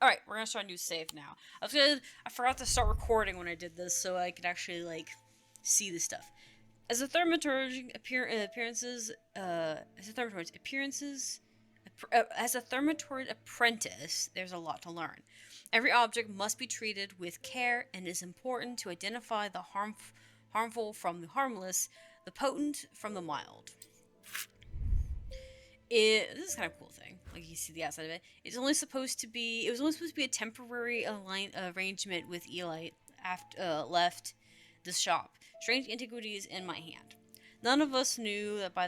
Alright, we're gonna start a new save now. I forgot to start recording when I did this, so I could actually, like, see this stuff. As a thaumaturge as a thaumaturge apprentice, there's a lot to learn. Every object must be treated with care, and it is important to identify the harmful from the harmless, the potent from the mild. This is kind of a cool thing. Like you see the outside of it. It was only supposed to be a temporary arrangement with Eli after left the shop. Strange antiquities in my hand. None of us knew that by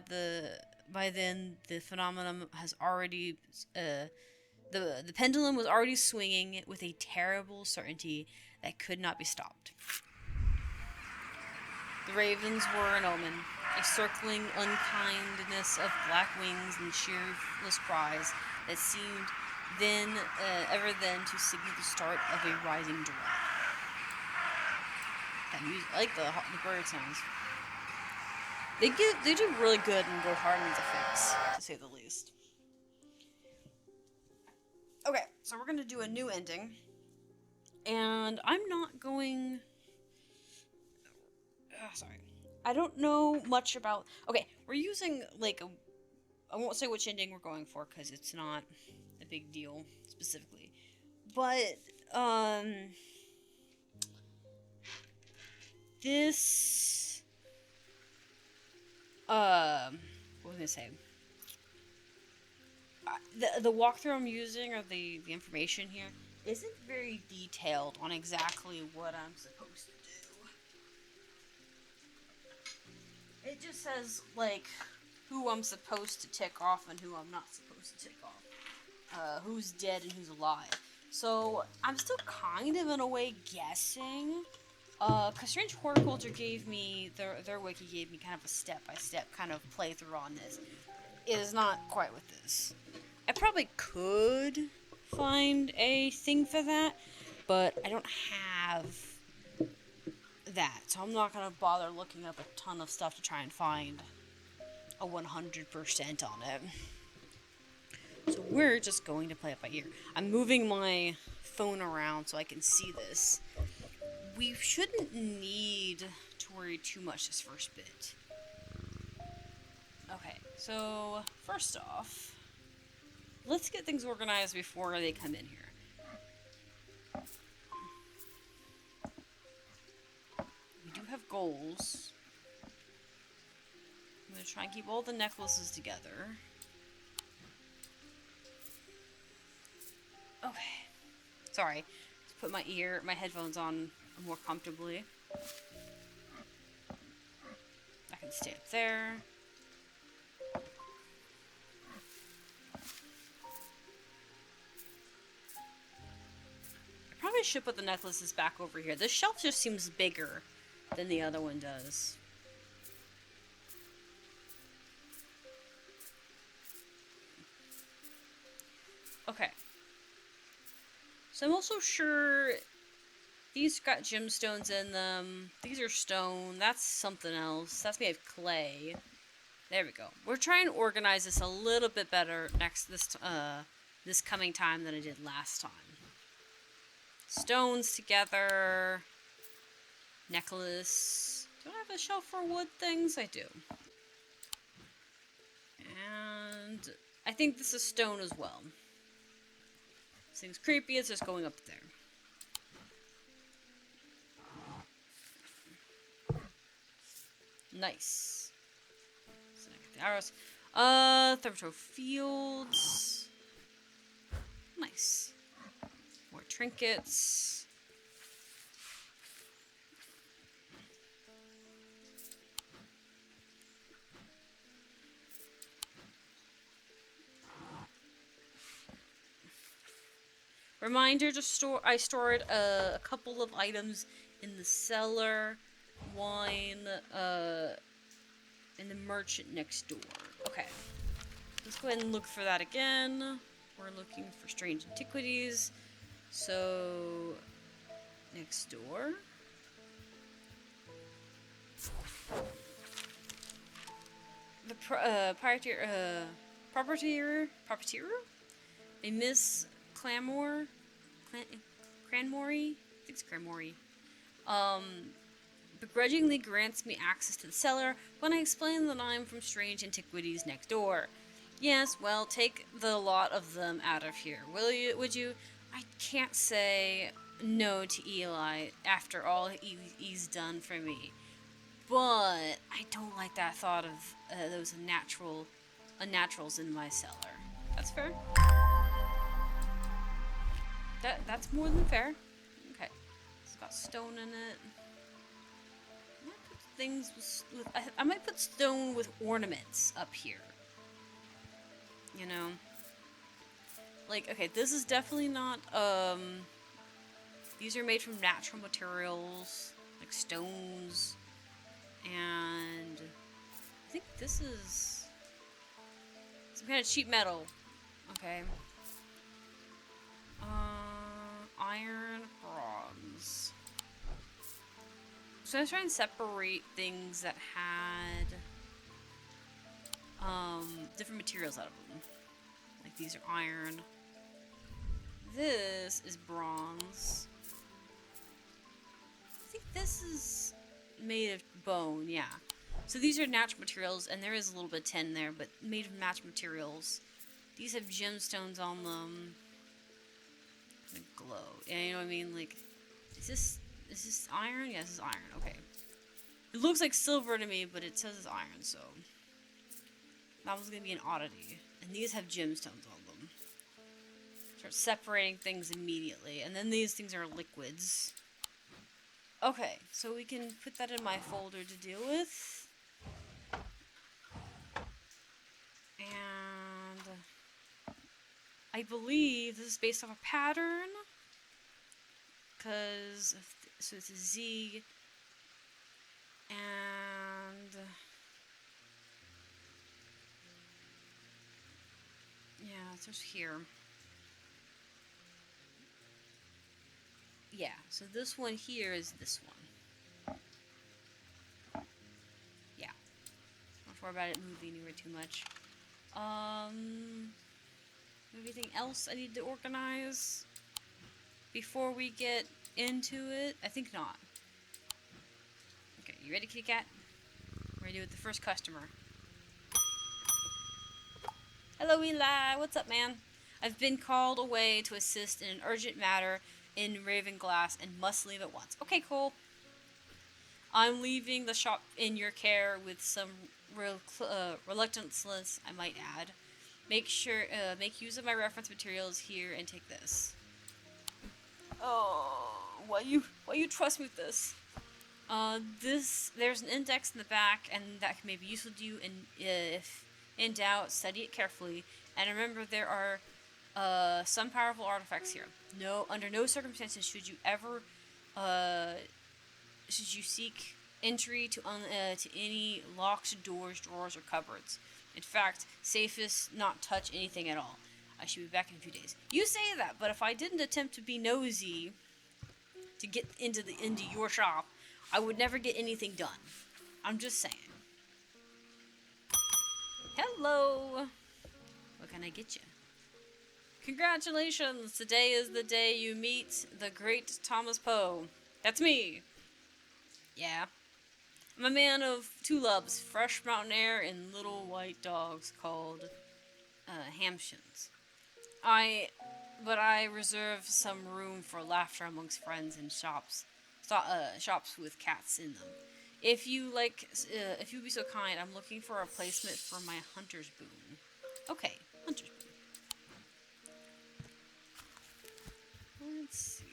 then the phenomenon has already the pendulum was already swinging with a terrible certainty that could not be stopped. The ravens were an omen, a circling unkindness of black wings and cheerless cries that seemed ever then to signal the start of a rising dread. That music, I like the bird sounds. They do really good in Go Harmon's effects, to say the least. Okay, so we're gonna do a new ending, and I'm not going. Sorry. I don't know much about. Okay, we're using like a. I won't say which ending we're going for because it's not a big deal specifically, but this what was I gonna say? The walkthrough I'm using, or the information here, isn't very detailed on exactly what I'm supposed to do. It just says, like, who I'm supposed to tick off and who I'm not supposed to tick off. Who's dead and who's alive. So, I'm still kind of, in a way, guessing. Because Strange Horticulture gave me, their wiki gave me kind of a step-by-step kind of playthrough on this. It is not quite with this. I probably could find a thing for that, but I don't have that, so I'm not gonna bother looking up a ton of stuff to try and find a 100% on it. So we're just going to play it by ear. I'm moving my phone around so I can see this. We shouldn't need to worry too much this first bit. Okay, so first off, let's get things organized before they come in here. We do have goals. I'm going to try and keep all the necklaces together. Okay. Sorry. Let's put my headphones on more comfortably. I can stay up there. I probably should put the necklaces back over here. This shelf just seems bigger than the other one does. Okay. So I'm also sure these got gemstones in them. These are stone. That's something else. That's made of clay. There we go. We're trying to organize this a little bit better this coming time than I did last time. Stones together. Necklace. Do I have a shelf for wood things? I do. And I think this is stone as well. This thing's creepy. It's just going up there. Nice. So I get the arrows. Thermito fields. Nice. More trinkets. Reminder to store. I stored a couple of items in the cellar. Wine, and the merchant next door. Okay. Let's go ahead and look for that again. We're looking for strange antiquities. So, next door. The proprietor? A Miss Clamore? Cranmore? I think it's Cranmore. Begrudgingly grants me access to the cellar when I explain that I'm from strange antiquities next door. Yes, well, take the lot of them out of here, would you? I can't say no to Eli after all he's done for me. But I don't like that thought of those unnaturals in my cellar. That's fair. That's more than fair. Okay. It's got stone in it. I might put things with I might put stone with ornaments up here. You know? Like, okay, this is definitely not, these are made from natural materials, like stones, and I think this is some kind of cheap metal. Okay. Iron, bronze. So I was trying to separate things that had different materials out of them. Like these are iron. This is bronze. I think this is made of bone, yeah. So these are natural materials, and there is a little bit of tin there, but made of natural materials. These have gemstones on them. They glow. Yeah, you know what I mean? Like, is this iron? Yeah, this is iron. Okay. It looks like silver to me, but it says it's iron, so that was gonna be an oddity. And these have gemstones on them. Start separating things immediately, and then these things are liquids. Okay, so we can put that in my folder to deal with. And I believe this is based off a pattern. Because, so it's a Z. And yeah, it's just here. Yeah, so this one here is this one. Yeah. Don't worry about it moving anywhere too much. Anything else I need to organize before we get into it? I think not. Okay, you ready, kitty cat? We're ready with the first customer. Hello, Eli. What's up, man? I've been called away to assist in an urgent matter in Ravenglass and must leave at once. Okay, cool. I'm leaving the shop in your care with some reluctance, I might add. Make use of my reference materials here and take this. Oh, why you trust me with this? There's an index in the back, and that may be useful to you. And if in doubt, study it carefully. And remember, there are some powerful artifacts here. Under no circumstances should you ever seek entry to any locked doors, drawers, or cupboards. In fact, safest not touch anything at all. I should be back in a few days. You say that, but if I didn't attempt to be nosy to get into your shop, I would never get anything done. I'm just saying. Hello. What can I get you? Congratulations! Today is the day you meet the great Thomas Poe. That's me. Yeah. I'm a man of two loves, fresh mountain air and little white dogs called Hampshires. But I reserve some room for laughter amongst friends in shops with cats in them. If you'd be so kind, I'm looking for a replacement for my hunter's boon. Okay, hunter's boon. Let's see.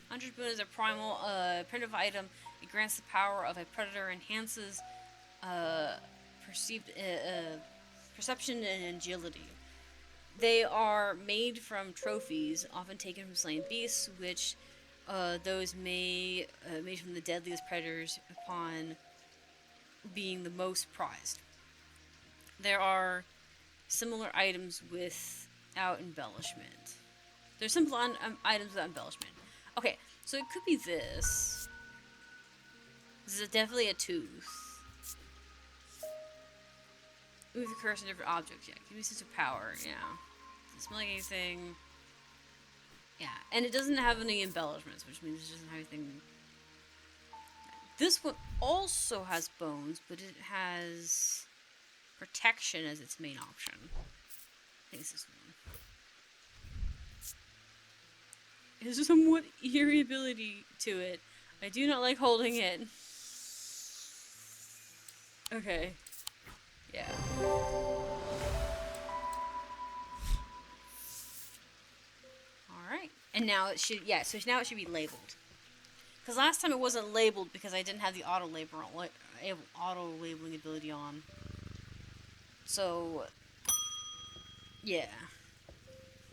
Hunter's boon is a primal, primitive item. It grants the power of a predator, enhances perception and agility. They are made from trophies, often taken from slain beasts, which those made from the deadliest predators upon being the most prized. There are similar items without embellishment. There's simple items without embellishment. Okay, so it could be this. This is definitely a tooth. Move the cursor in different objects. Yeah, give me a sense of power. Yeah. Doesn't smell like anything. Yeah, and it doesn't have any embellishments, which means it doesn't have anything. This one also has bones, but it has protection as its main option. I think it's this one. It has a somewhat eerie ability to it. I do not like holding it. Okay. Yeah. Alright. And now it should, yeah, so now it should be labeled. Because last time it wasn't labeled because I didn't have the auto labeling ability on. So, yeah.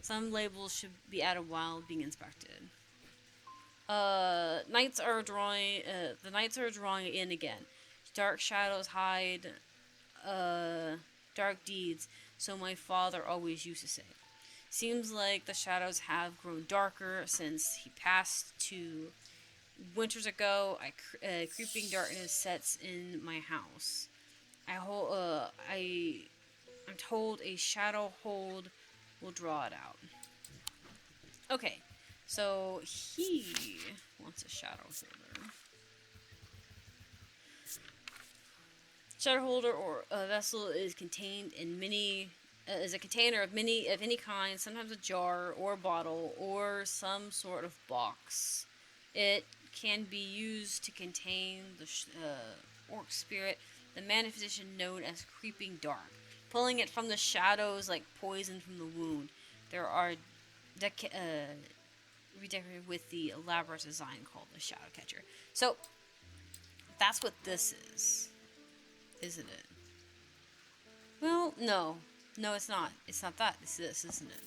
Some labels should be added while being inspected. Knights are drawing, the knights are drawing in again. Dark shadows hide, dark deeds, so my father always used to say. Seems like the shadows have grown darker since he passed 2 winters ago. Creeping darkness sets in my house. I'm told a shadow hold will draw it out. Okay, so he wants a shadow holder. Shadow holder or a vessel is contained in is a container of any kind, sometimes a jar or a bottle or some sort of box. It can be used to contain the orc spirit, the manifestation known as creeping dark, pulling it from the shadows like poison from the wound. There are redecorated with the elaborate design called the shadow catcher. So that's what this is, isn't it? Well, no, it's not. It's not that. It's this, isn't it?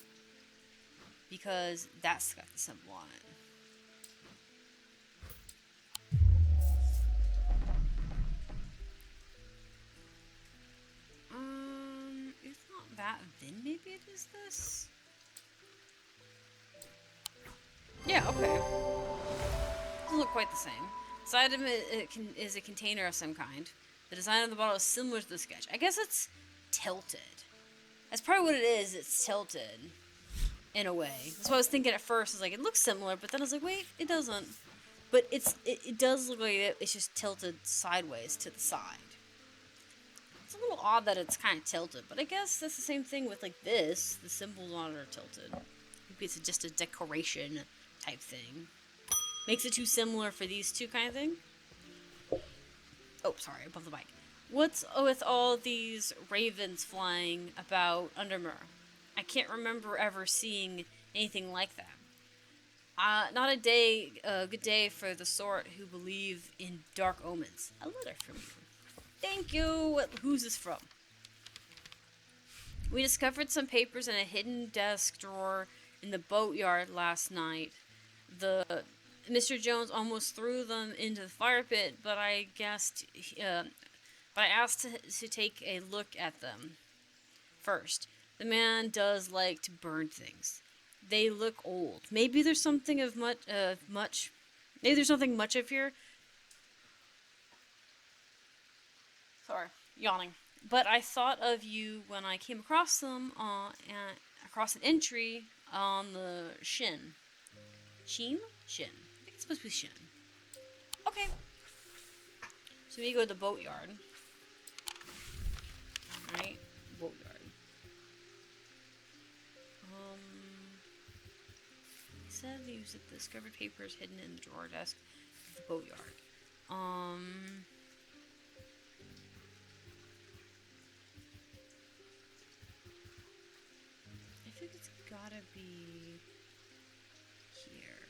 Because that's got the symbol on it. If not that, then maybe it is this. Yeah, okay. Doesn't look quite the same. This item is a container of some kind. The design of the bottle is similar to the sketch. I guess it's tilted. That's probably what it is. It's tilted. In a way. That's what I was thinking at first. I was like, it looks similar, but then I was like, wait, it doesn't. But it does look like it's just tilted sideways to the side. It's a little odd that it's kind of tilted, but I guess that's the same thing with like this. The symbols on it are tilted. Maybe it's just a decoration type thing. Makes it too similar for these two kind of thing. Oh, sorry, above the mic. What's with all these ravens flying about Undermere? I can't remember ever seeing anything like that. Not a good day for the sort who believe in dark omens. A letter from you. Thank you. Who's this from? We discovered some papers in a hidden desk drawer in the boatyard last night. Mr. Jones almost threw them into the fire pit, but I asked to take a look at them first. The man does like to burn things. They look old. Maybe there's something Maybe there's something much of here. Sorry, yawning. But I thought of you when I came across them across an entry on the Shin. Shin? Shin. I think it's supposed to be Shin. Okay. So we go to the boatyard. Alright, boatyard. He said he used the discovered papers hidden in the drawer desk of the boatyard. I think it's gotta be here.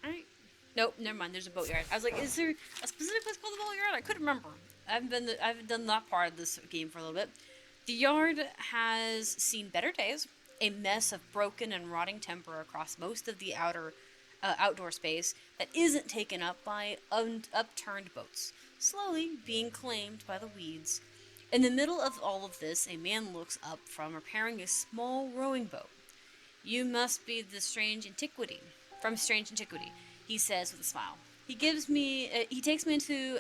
Alright. Nope, never mind, there's a boatyard. I was like, is there a specific place called the boatyard? I couldn't remember. I haven't done that part of this game for a little bit. The yard has seen better days. A mess of broken and rotting timber across most of the outdoor space that isn't taken up by upturned boats, slowly being claimed by the weeds. In the middle of all of this, a man looks up from repairing a small rowing boat. You must be the strange antiquity. From Strange Antiquity, he says with a smile. He takes me into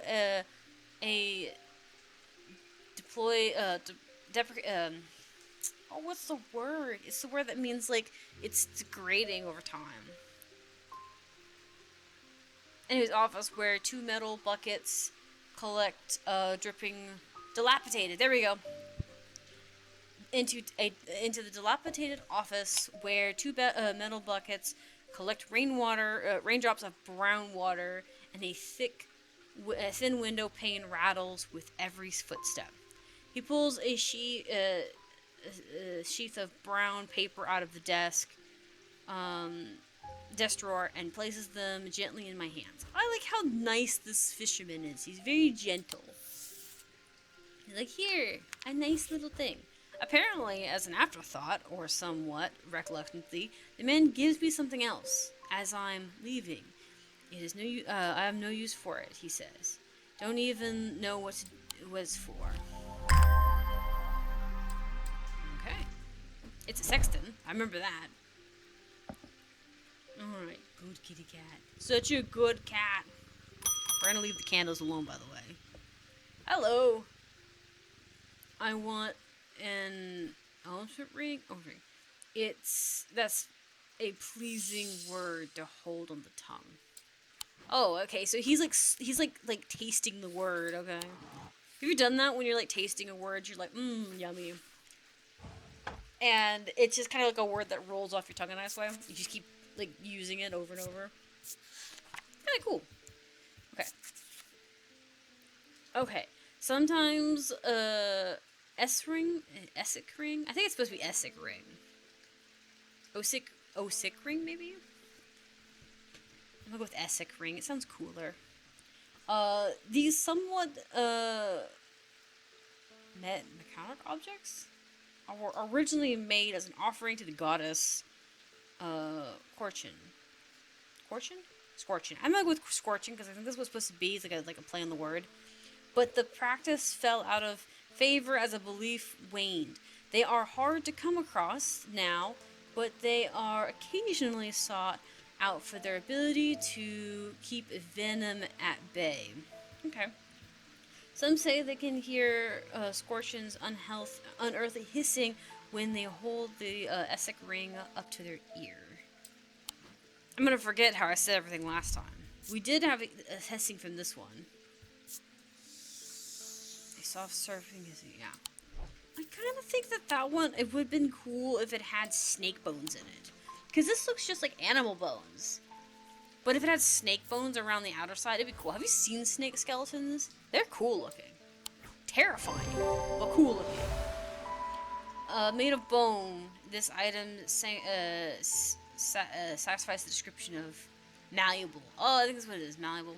a deploy oh, what's the word? It's the word that means like it's degrading over time. In his office, where 2 metal buckets collect dripping dilapidated. There we go. Into the dilapidated office where 2 metal buckets collect raindrops of brown water, and a thin window pane rattles with every footstep. He pulls a sheath of brown paper out of the desk drawer and places them gently in my hands. I like how nice this fisherman is. He's very gentle. He's like, here, a nice little thing. Apparently, as an afterthought, or somewhat reluctantly, the man gives me something else as I'm leaving. It is I have no use for it, he says. Don't even know what it was for. Okay. It's a sexton. I remember that. Alright, good kitty cat. Such a good cat. We're gonna leave the candles alone, by the way. Hello. I want an elephant ring. Oh, ring. That's a pleasing word to hold on the tongue. Oh, okay. So he's like tasting the word. Okay. Have you done that when you're like tasting a word? You're like, yummy. And it's just kind of like a word that rolls off your tongue in a nice way. You just keep like using it over and over. Kind of cool. Okay. Okay. Sometimes Essek ring. I think it's supposed to be Essek ring. Osik ring maybe. I'm gonna go with Essek ring. It sounds cooler. These somewhat mechanic objects were originally made as an offering to the goddess Scorchin. I'm gonna go with Scorchin because I think this was supposed to be like a play on the word. But the practice fell out of favor as a belief waned. They are hard to come across now, but they are occasionally sought out for their ability to keep venom at bay. Okay. Some say they can hear Scorchin's unearthly hissing when they hold the Essek ring up to their ear. I'm gonna forget how I said everything last time. We did have a hissing from this one. A soft surfing hissing, yeah. I kind of think that one, it would have been cool if it had snake bones in it. Because this looks just like animal bones. But if it had snake bones around the outer side, it'd be cool. Have you seen snake skeletons? They're cool looking. Terrifying, but cool looking. Made of bone, this item satisfies the description of malleable. Oh, I think that's what it is, malleable.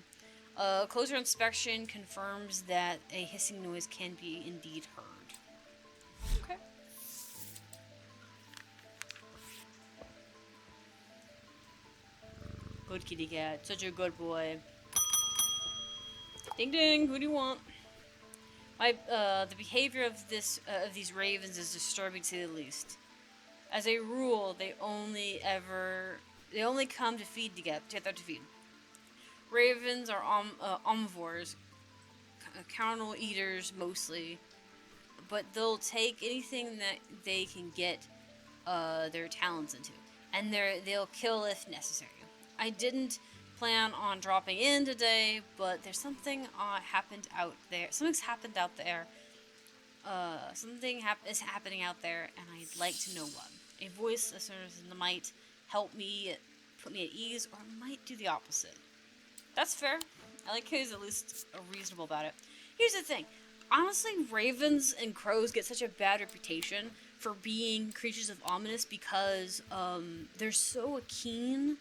Closer inspection confirms that a hissing noise can be indeed heard. Okay. Good kitty cat. Such a good boy. Ding ding, who do you want? The behavior of these ravens is disturbing to say the least. As a rule, they only come to feed to feed. Ravens are omnivores, carnal eaters mostly, but they'll take anything that they can get their talons into, and they'll kill if necessary. I didn't plan on dropping in today, but there's something happened out there. Something's happened out there. Something is happening out there, and I'd like to know what. A voice as might help me, put me at ease, or might do the opposite. That's fair. I like how he's at least reasonable about it. Here's the thing. Honestly, ravens and crows get such a bad reputation for being creatures of ominous because they're so keen.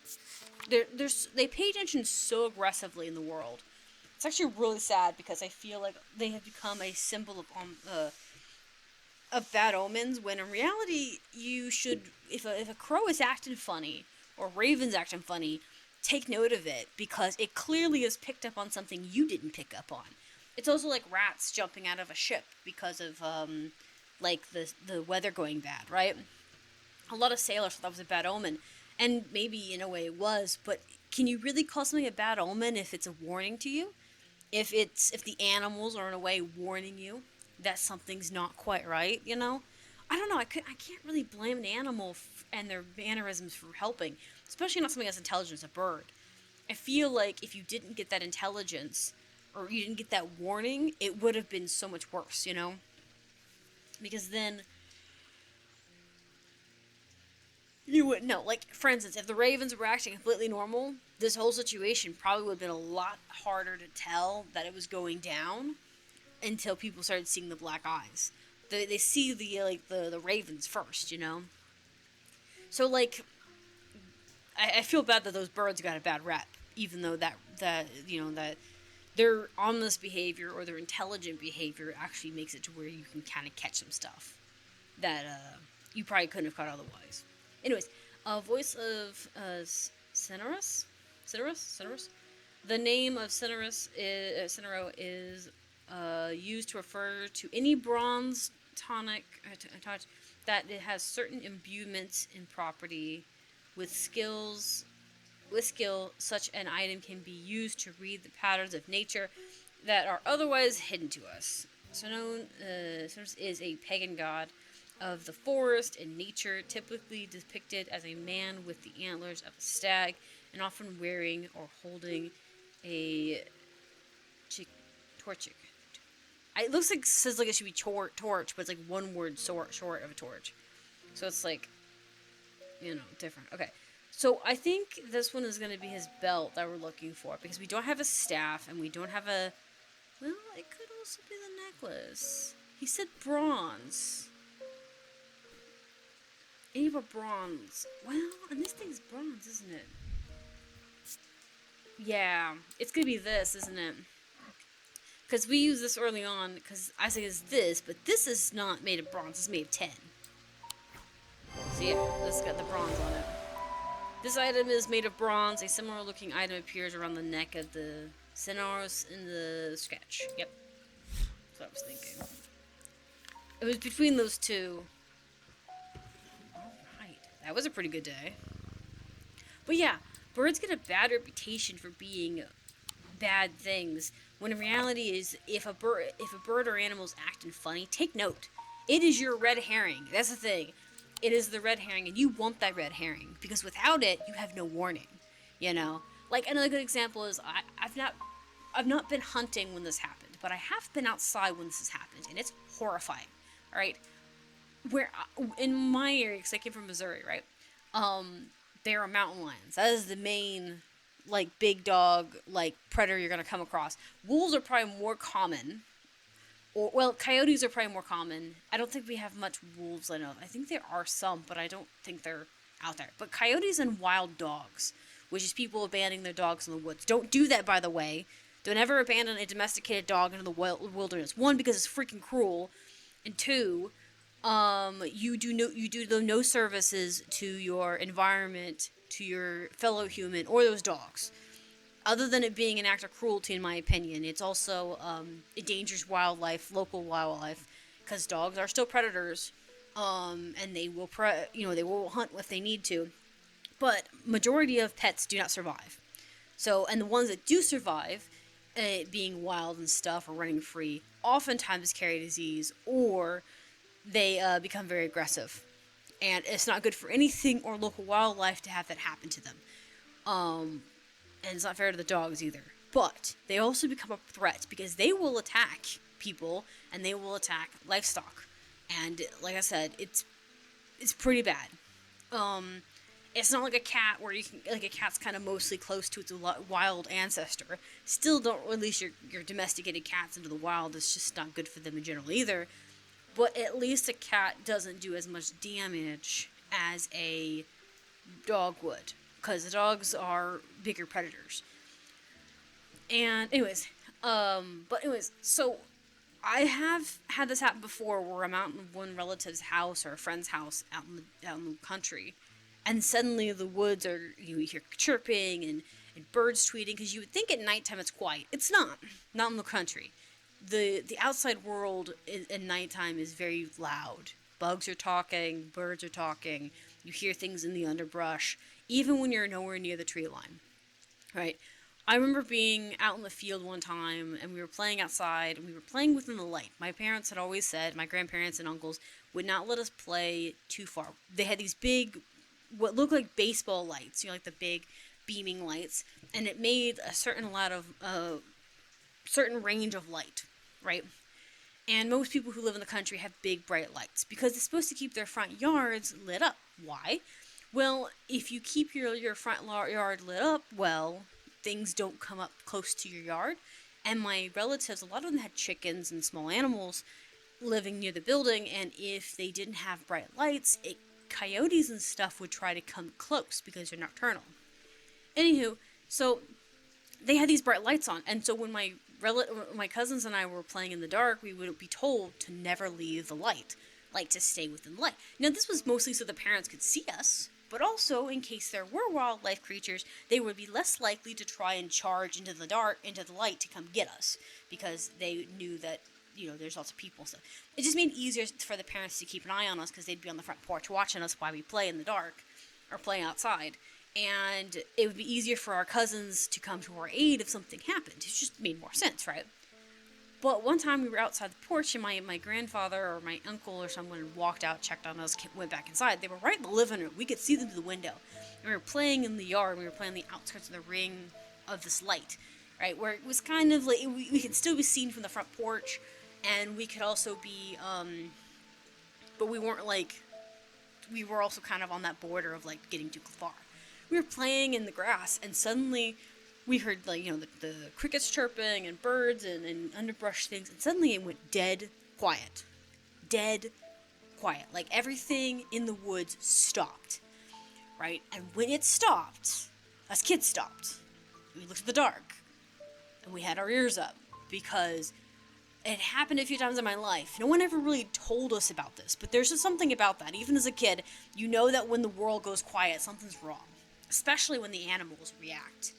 They pay attention so aggressively in the world. It's actually really sad because I feel like they have become a symbol of bad omens, when in reality you should, if a crow is acting funny or raven's acting funny, take note of it because it clearly has picked up on something you didn't pick up on. It's also like rats jumping out of a ship because of like the weather going bad, right? A lot of sailors thought that was a bad omen, and maybe in a way it was, but can you really call something a bad omen if it's a warning to you? if the animals are in a way warning you that something's not quite right, you know. I don't know. I can't really blame an animal and their mannerisms for helping, especially not something as intelligent as a bird. I feel like if you didn't get that intelligence or you didn't get that warning, it would have been so much worse, you know? Because then you wouldn't know. Like, for instance, if the ravens were acting completely normal, this whole situation probably would have been a lot harder to tell that it was going down until people started seeing the black eyes. They see the ravens first, you know? So, like, I feel bad that those birds got a bad rep, even though that their ominous behavior or their intelligent behavior actually makes it to where you can kind of catch some stuff that you probably couldn't have caught otherwise. Anyways, voice of Cinerus. The name of Cinero is used to refer to any bronze tonic that it has certain imbuements in property with skills. With skill, such an item can be used to read the patterns of nature that are otherwise hidden to us. Cernos is a pagan god of the forest and nature, typically depicted as a man with the antlers of a stag, and often wearing or holding a torch. It looks like says like it should be torch, but it's like one word short of a torch. So it's like, different. Okay. So I think this one is going to be his belt that we're looking for, because we don't have a staff and we don't have a... Well, it could also be the necklace. He said bronze. Any of bronze. Well, and this thing's bronze, isn't it? Yeah, it's going to be this, isn't it? Because we use this early on, because I say it's this, but this is not made of bronze, it's made of tin. So yeah, this got the bronze on it. This item is made of bronze. A similar looking item appears around the neck of the Cinerus in the sketch. Yep. That's what I was thinking. It was between those two. Alright. That was a pretty good day. But yeah, birds get a bad reputation for being bad things, when in reality is if a bird or animal is acting funny, take note. It is your red herring. That's the thing. It is the red herring, and you want that red herring, because without it, you have no warning. You know, like another good example is I've not been hunting when this happened, but I have been outside when this has happened, and it's horrifying. All right, where in my area, because I came from Missouri, right? There are mountain lions. That is the main like big dog like predator you're gonna come across. Wolves are probably more common. Well, coyotes are probably more common. I don't think we have much wolves, I know. I think there are some, but I don't think they're out there. But coyotes and wild dogs, which is people abandoning their dogs in the woods. Don't do that, by the way. Don't ever abandon a domesticated dog into the wilderness. One, because it's freaking cruel. And two, you do no services to your environment, to your fellow human, or those dogs. Other than it being an act of cruelty, in my opinion, it's also endangers wildlife, local wildlife, because dogs are still predators, and they will they will hunt if they need to. But majority of pets do not survive. So, and the ones that do survive, being wild and stuff or running free, oftentimes carry disease or they become very aggressive, and it's not good for anything or local wildlife to have that happen to them. And it's not fair to the dogs either. But they also become a threat because they will attack people and they will attack livestock. And like I said, it's pretty bad. It's not like a cat where you can a cat's kind of mostly close to its wild ancestor. Still, don't release your domesticated cats into the wild. It's just not good for them in general either. But at least a cat doesn't do as much damage as a dog would, because the dogs are bigger predators. And anyways, so I have had this happen before, where I'm out in one relative's house or a friend's house out in the country, and suddenly the woods are, you hear chirping and birds tweeting, because you would think at nighttime it's quiet. It's not in the country. The outside world at nighttime is very loud. Bugs are talking, birds are talking. You hear things in the underbrush, even when you're nowhere near the tree line, right? I remember being out in the field one time, and we were playing outside, and we were playing within the light. My parents had always said, my grandparents and uncles would not let us play too far. They had these big, what looked like baseball lights, like the big beaming lights, and it made a certain range of light, right? And most people who live in the country have big, bright lights because it's supposed to keep their front yards lit up. Why? Well, if you keep your front yard lit up, well, things don't come up close to your yard. And my relatives, a lot of them had chickens and small animals living near the building, and if they didn't have bright lights, coyotes and stuff would try to come close because they're nocturnal. Anywho, so they had these bright lights on, and so when my cousins and I were playing in the dark, we would be told to never leave the light, like to stay within the light. Now, this was mostly so the parents could see us, but also in case there were wildlife creatures, they would be less likely to try and charge into the light to come get us, because they knew that, there's lots of people. So it just made it easier for the parents to keep an eye on us, because they'd be on the front porch watching us while we play in the dark, or play outside. And it would be easier for our cousins to come to our aid if something happened. It just made more sense, right? But one time we were outside the porch, and my grandfather or my uncle or someone walked out, checked on us, went back inside. They were right in the living room. We could see them through the window. And we were playing in the yard. We were playing on the outskirts of the ring of this light, right? Where it was kind of like, we could still be seen from the front porch, and we could also be, but we weren't like, we were also kind of on that border of like getting too far. We were playing in the grass, and suddenly we heard, like, the crickets chirping and birds and underbrush things, and suddenly it went dead quiet. Dead quiet. Like, everything in the woods stopped, right? And when it stopped, us kids stopped. We looked at the dark, and we had our ears up, because it happened a few times in my life. No one ever really told us about this, but there's just something about that. Even as a kid, you know that when the world goes quiet, something's wrong. Especially when the animals react.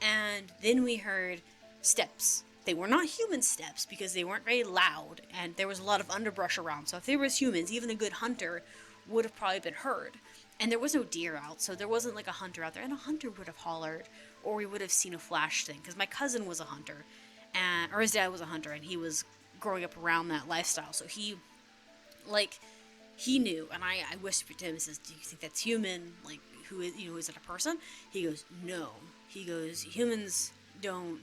And then we heard steps. They were not human steps because they weren't very loud, and there was a lot of underbrush around. So if there was humans, even a good hunter would have probably been heard. And there was no deer out, so there wasn't like a hunter out there. And a hunter would have hollered, or we would have seen a flash thing. Because my cousin was a hunter, or his dad was a hunter, and he was growing up around that lifestyle. So he knew. And I whispered to him and says, "Do you think that's human? Like, is it a person?" He goes, "No." He goes, "Humans don't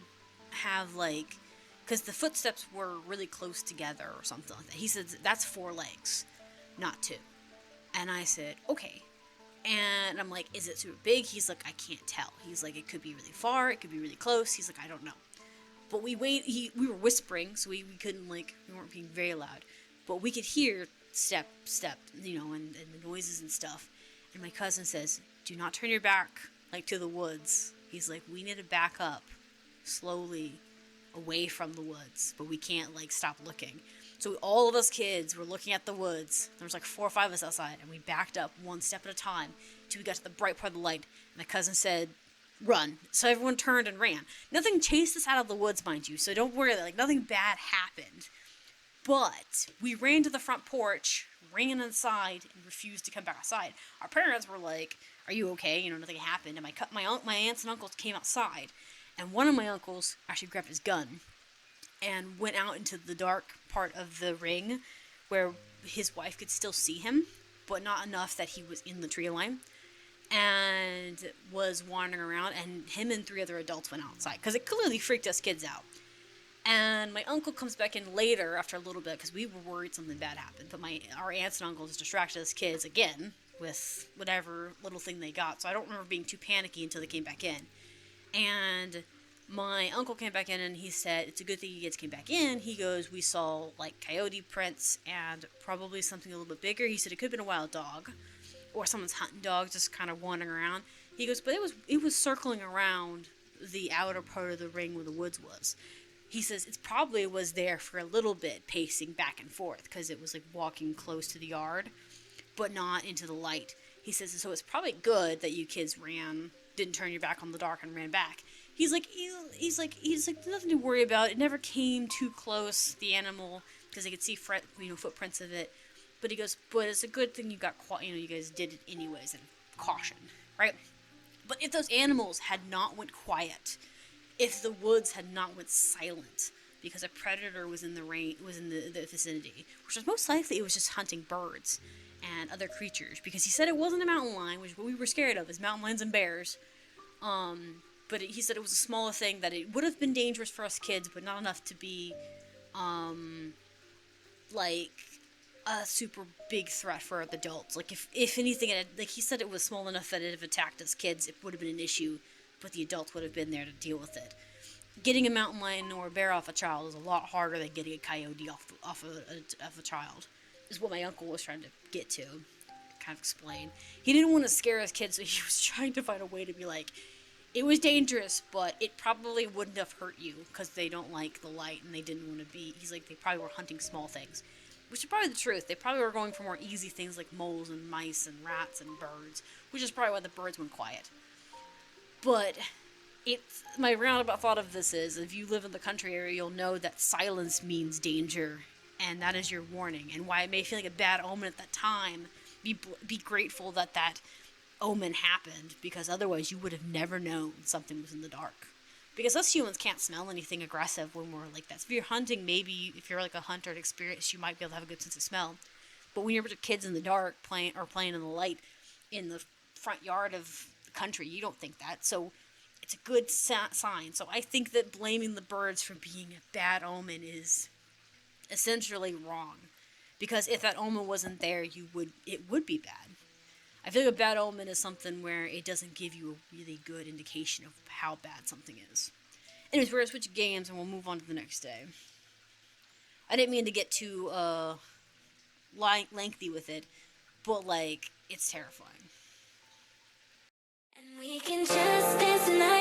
have, like," because the footsteps were really close together or something like that. He said, "That's 4 legs, not 2. And I said, "Okay." And I'm like, "Is it super big?" He's like, "I can't tell." He's like, "It could be really far, it could be really close." He's like, "I don't know." But we were whispering, so we couldn't, like, we weren't being very loud. But we could hear step, and the noises and stuff. And my cousin says, "Do not turn your back, like, to the woods." He's like, "We need to back up slowly away from the woods, but we can't, like, stop looking." So all of us kids were looking at the woods. There was like 4 or 5 of us outside, and we backed up one step at a time until we got to the bright part of the light. And my cousin said, "Run." So everyone turned and ran. Nothing chased us out of the woods, mind you, so don't worry, like, nothing bad happened. But we ran to the front porch, ran inside, and refused to come back outside. Our parents were like, "Are you okay? Nothing happened." And my aunts and uncles came outside, and one of my uncles actually grabbed his gun and went out into the dark part of the ring where his wife could still see him, but not enough that he was in the tree line, and was wandering around, and him and 3 other adults went outside, because it clearly freaked us kids out. And my uncle comes back in later after a little bit, because we were worried something bad happened, but our aunts and uncles distracted us kids again with whatever little thing they got, so I don't remember being too panicky until they came back in. And my uncle came back in, and he said, "It's a good thing you kids came back in." He goes, "We saw, like, coyote prints and probably something a little bit bigger." He said it could have been a wild dog or someone's hunting dog just kind of wandering around. He goes, "But it was circling around the outer part of the ring where the woods was." He says it probably was there for a little bit, pacing back and forth, because it was, like, walking close to the yard, but not into the light. He says, so it's probably good that you kids didn't turn your back on the dark and ran back. He's like, nothing to worry about. It never came too close, the animal, because they could see footprints of it. But he goes, but it's a good thing you guys did it anyways, and caution, right? But if those animals had not went quiet, if the woods had not went silent because a predator was in the vicinity, which was most likely it was just hunting birds and other creatures, because he said it wasn't a mountain lion, which what we were scared of is mountain lions and bears. He said it was a smaller thing, that it would have been dangerous for us kids, but not enough to be like a super big threat for the adults. Like if anything, like he said, it was small enough that if it attacked us kids, it would have been an issue, but the adults would have been there to deal with it. Getting a mountain lion or a bear off a child is a lot harder than getting a coyote off a child, is what my uncle was trying to get to, kind of explain. He didn't want to scare his kids, so he was trying to find a way to be like, it was dangerous, but it probably wouldn't have hurt you, because they don't like the light and they didn't want to be. He's like, they probably were hunting small things, which is probably the truth. They probably were going for more easy things like moles and mice and rats and birds, which is probably why the birds went quiet. But my roundabout thought of this is, if you live in the country area, you'll know that silence means danger, and that is your warning. And why it may feel like a bad omen at that time, be grateful that omen happened, because otherwise you would have never known something was in the dark. Because us humans can't smell anything aggressive when we're like that. So if you're hunting, maybe if you're like a hunter at experience, you might be able to have a good sense of smell. But when you're kids in the dark playing in the light in the front yard of the country, you don't think that. So it's a good sign. So I think that blaming the birds for being a bad omen is essentially wrong. Because if that omen wasn't there, it would be bad. I feel like a bad omen is something where it doesn't give you a really good indication of how bad something is. Anyways, we're going to switch games and we'll move on to the next day. I didn't mean to get too lengthy with it, but like, it's terrifying. And we can just dance tonight.